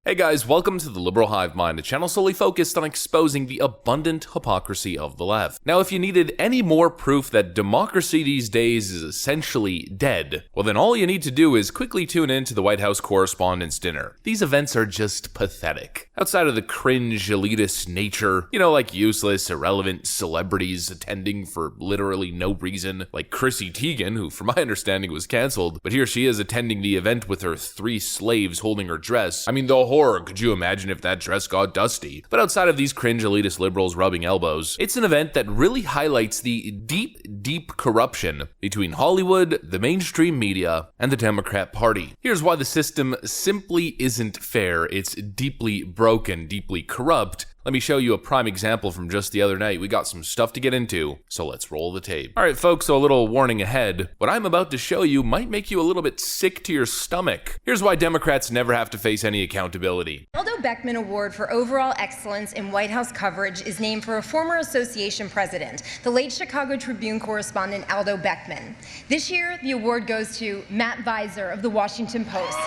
Hey guys, welcome to the Liberal Hive Mind, a channel solely focused on exposing the abundant hypocrisy of the left. Now, if you needed any more proof that democracy these days is essentially dead, well then all you need to do is quickly tune in to the White House Correspondents' Dinner. These events are just pathetic. Outside of the cringe, elitist nature, like useless, irrelevant celebrities attending for literally no reason, like Chrissy Teigen, who from my understanding was cancelled, but here she is attending the event with her 3 slaves holding her dress. I mean, the horror. Could you imagine if that dress got dusty? But outside of these cringe elitist liberals rubbing elbows, it's an event that really highlights the deep corruption between Hollywood, the mainstream media, and the Democrat Party. Here's why the system simply isn't fair. It's deeply broken, deeply corrupt. Let me show you a prime example from just the other night. We got some stuff to get into, so let's roll the tape. Alright folks, so a little warning ahead. What I'm about to show you might make you a little bit sick to your stomach. Here's why Democrats never have to face any accountability. Aldo Beckman Award for Overall Excellence in White House Coverage is named for a former association president, the late Chicago Tribune correspondent Aldo Beckman. This year, the award goes to Matt Viser of the Washington Post.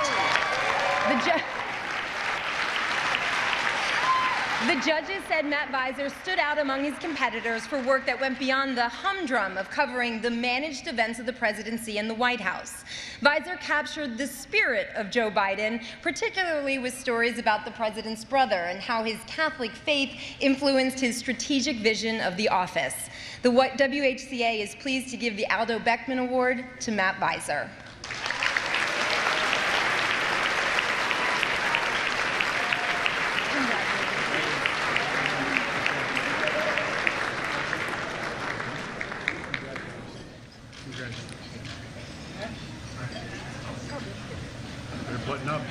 The judges said Matt Viser stood out among his competitors for work that went beyond the humdrum of covering the managed events of the presidency and the White House. Viser captured the spirit of Joe Biden, particularly with stories about the president's brother and how his Catholic faith influenced his strategic vision of the office. The WHCA is pleased to give the Aldo Beckman Award to Matt Viser. Better button up.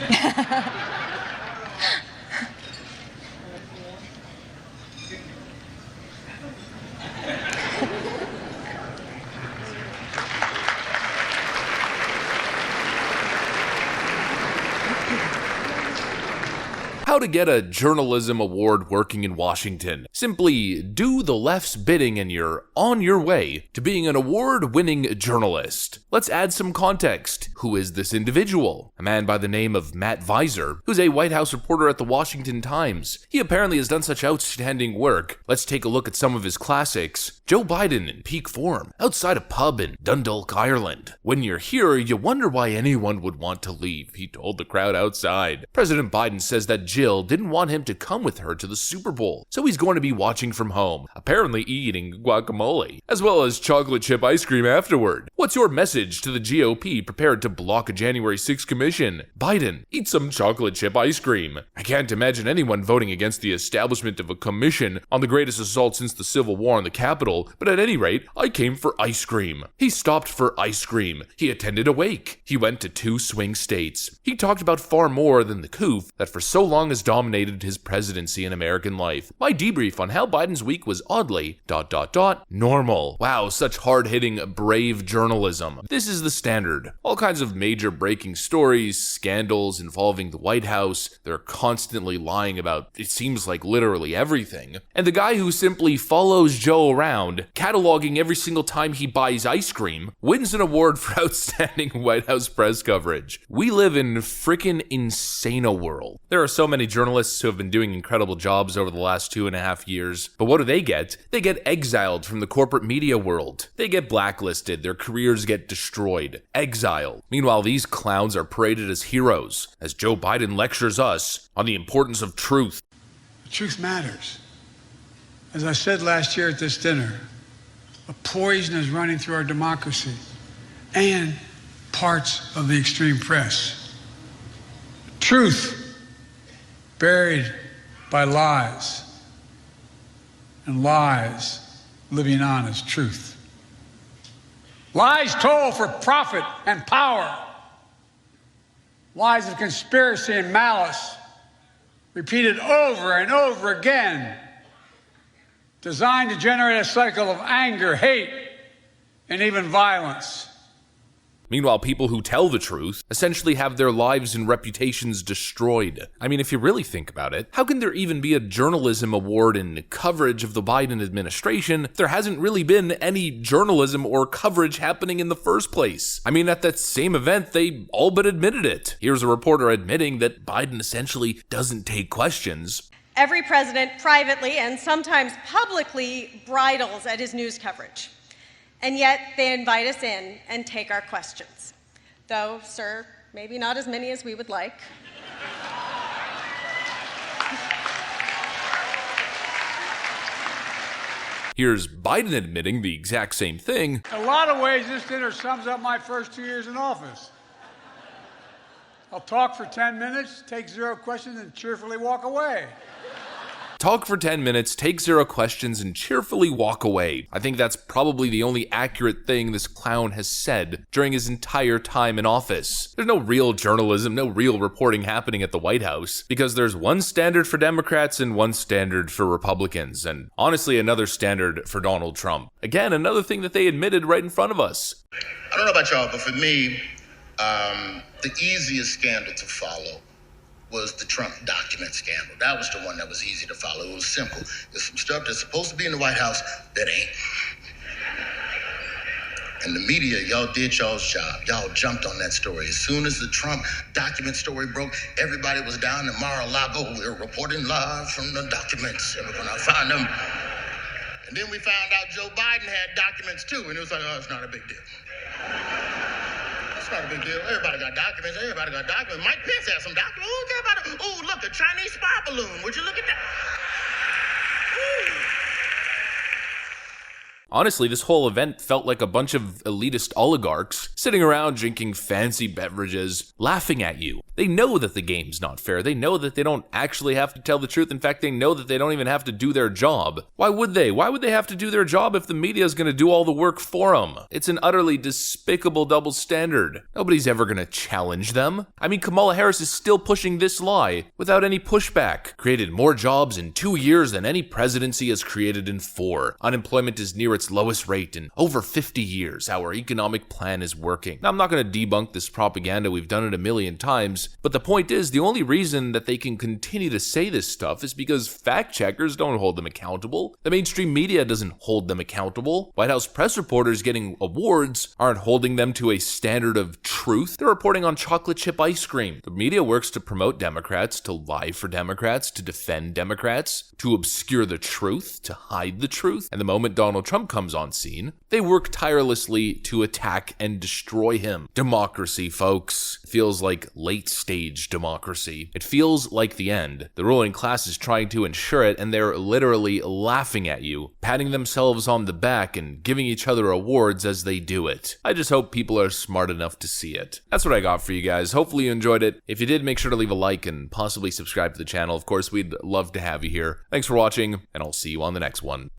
How to get a journalism award working in Washington. Simply do the left's bidding and you're on your way to being an award-winning journalist. Let's add some context. Who is this individual? A man by the name of Matt Viser, who's a White House reporter at the Washington Times. He apparently has done such outstanding work. Let's take a look at some of his classics. Joe Biden in peak form, outside a pub in Dundalk, Ireland. When you're here, you wonder why anyone would want to leave, he told the crowd outside. President Biden says that Jill didn't want him to come with her to the Super Bowl, so he's going to be watching from home, apparently eating guacamole, as well as chocolate chip ice cream afterward. What's your message to the GOP prepared to block a January 6th commission? Biden, eat some chocolate chip ice cream. I can't imagine anyone voting against the establishment of a commission on the greatest assault since the Civil War on the Capitol, but at any rate, I came for ice cream. He stopped for ice cream. He attended a wake. He went to 2 swing states. He talked about far more than the coup that for so long has dominated his presidency in American life. My debrief on how Biden's week was oddly ... normal. Wow, such hard-hitting, brave journalism. This is the standard. All kinds of major breaking stories, scandals involving the White House. They're constantly lying about, it seems like, literally everything. And the guy who simply follows Joe around, cataloging every single time he buys ice cream, wins an award for outstanding White House press coverage. We live in frickin' insane-o world. There are so many journalists who have been doing incredible jobs over the last 2.5 years, but what do they get? They get exiled from the corporate media world. They get blacklisted, their careers get destroyed, exiled. Meanwhile, these clowns are paraded as heroes, as Joe Biden lectures us on the importance of truth. The truth matters. As I said last year at this dinner, a poison is running through our democracy and parts of the extreme press. Truth buried by lies, and lies living on as truth. Lies told for profit and power. Lies of conspiracy and malice, repeated over and over again, designed to generate a cycle of anger, hate, and even violence. Meanwhile, people who tell the truth essentially have their lives and reputations destroyed. I mean, if you really think about it, how can there even be a journalism award in coverage of the Biden administration if there hasn't really been any journalism or coverage happening in the first place? I mean, at that same event, they all but admitted it. Here's a reporter admitting that Biden essentially doesn't take questions. Every president privately and sometimes publicly bridles at his news coverage. And yet they invite us in and take our questions. Though, sir, maybe not as many as we would like. Here's Biden admitting the exact same thing. In a lot of ways, this dinner sums up my first 2 years in office. I'll talk for 10 minutes, take 0 questions, and cheerfully walk away. Talk for 10 minutes, take 0 questions, and cheerfully walk away. I think that's probably the only accurate thing this clown has said during his entire time in office. There's no real journalism, no real reporting happening at the White House, because there's one standard for Democrats and one standard for Republicans, and honestly another standard for Donald Trump. Again, another thing that they admitted right in front of us. I don't know about y'all, but for me, the easiest scandal to follow was the Trump document scandal. That was the one that was easy to follow. It was simple. There's some stuff that's supposed to be in the White House that ain't. And the media, y'all did y'all's job. Y'all jumped on that story. As soon as the Trump document story broke, everybody was down in Mar-a-Lago. We're reporting live from the documents, and we're gonna find them. And then we found out Joe Biden had documents too, and it was like, oh, it's not a big deal. It's not a big deal. Everybody got documents. Mike Pence has some documents. Oh, care about it. Oh, look, a Chinese spy balloon. Would you look at that? Ooh. Honestly, this whole event felt like a bunch of elitist oligarchs sitting around drinking fancy beverages, laughing at you. They know that the game's not fair. They know that they don't actually have to tell the truth. In fact, they know that they don't even have to do their job. Why would they? Why would they have to do their job if the media is going to do all the work for them? It's an utterly despicable double standard. Nobody's ever going to challenge them. I mean, Kamala Harris is still pushing this lie without any pushback. Created more jobs in 2 years than any presidency has created in 4. Unemployment is near its lowest rate in over 50 years. Our economic plan is working. Now, I'm not going to debunk this propaganda. We've done it a million times. But the point is, the only reason that they can continue to say this stuff is because fact checkers don't hold them accountable. The mainstream media doesn't hold them accountable. White House press reporters getting awards aren't holding them to a standard of truth. They're reporting on chocolate chip ice cream. The media works to promote Democrats, to lie for Democrats, to defend Democrats, to obscure the truth, to hide the truth. And the moment Donald Trump comes on scene, they work tirelessly to attack and destroy him. Democracy, folks, feels like late-stage democracy. It feels like the end. The ruling class is trying to ensure it, and they're literally laughing at you, patting themselves on the back and giving each other awards as they do it. I just hope people are smart enough to see it. That's what I got for you guys. Hopefully you enjoyed it. If you did, make sure to leave a like and possibly subscribe to the channel. Of course, we'd love to have you here. Thanks for watching, and I'll see you on the next one.